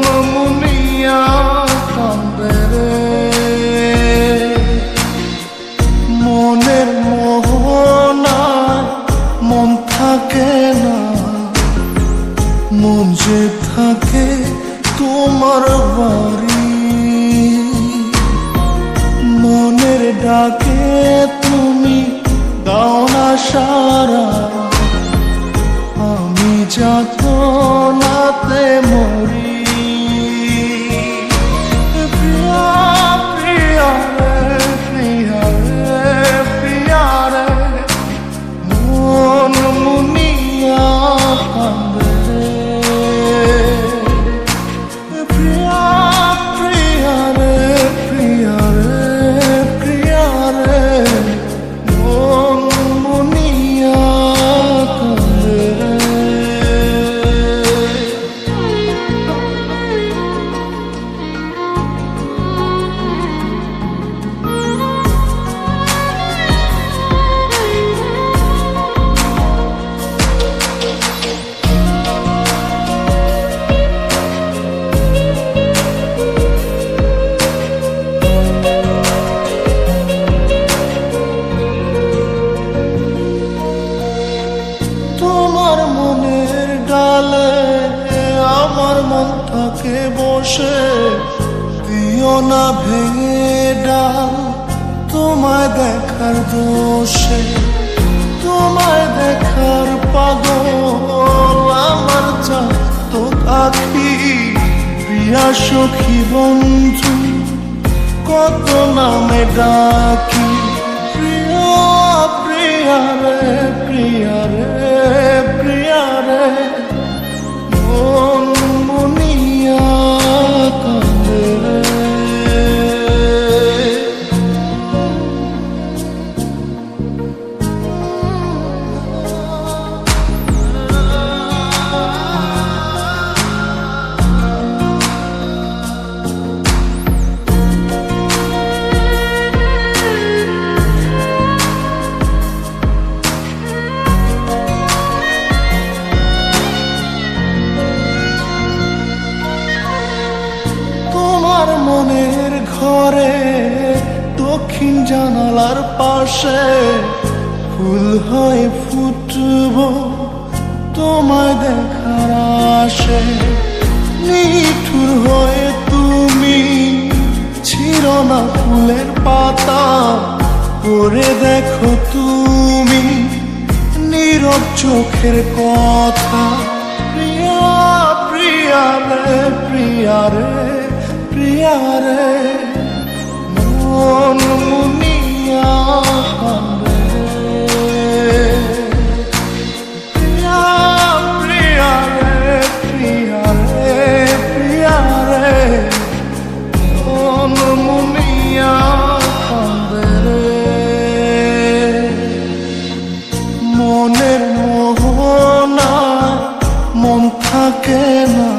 মুনিয়া কান্দে রে, মনের মোহনায় মন থাকে না, মন যে থাকে তোমার বাড়ি। মনের ডাকে তুমি দাও না সারা, আমি যাতনাতে মরি। প্রিয়া প্রিয়া রে, প্রিয়া রে, প্রিয়া রে, মন মুনিয়া কান্দে রে। প্রিয়া প্রিয়া রে, প্রিয়া রে, প্রিয়া রে, মন মুনিয়া কান্দে রে। তোমার মনের ডালে আমার মন থাকে বসে, দিও না ভেঙে ডাল তোমায় দেখার দোষে। তোমায় দেখার পাগল আমার চাতক আখি, প্রিয়া সখী বন্ধু কত নামে ডাকি। প্রিয়া প্রিয়া রে, প্রিয়া রে, প্রিয়া রে, মন মুনিয়া কান্দে রে। তোমার মনের ঘরে দক্ষিণ জানালার পাশে ফুল হয়ে ফুটব তোমায় দেখার আশে। নিঠুর হয়ে তুমি ছিঁড়ো না ফুলের পাতা, করে দেখো তুমি নীরব চোখের কথা। প্রিয়া প্রিয়া রে, প্রিয়া রে, প্রিয়া রে, মন মুনিয়া কান্দে রে। প্রিয়া প্রিয়া রে, প্রিয়া রে, প্রিয়া রে, মন মুনিয়া কান্দে রে। মনের মোহনায় মন থাকে না,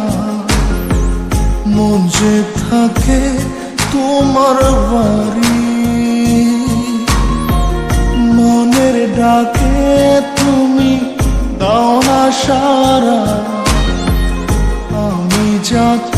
মন যে থাকে তোমার বাড়ি। মনের ডাকে তুমি দাও না সারা, আমি যাত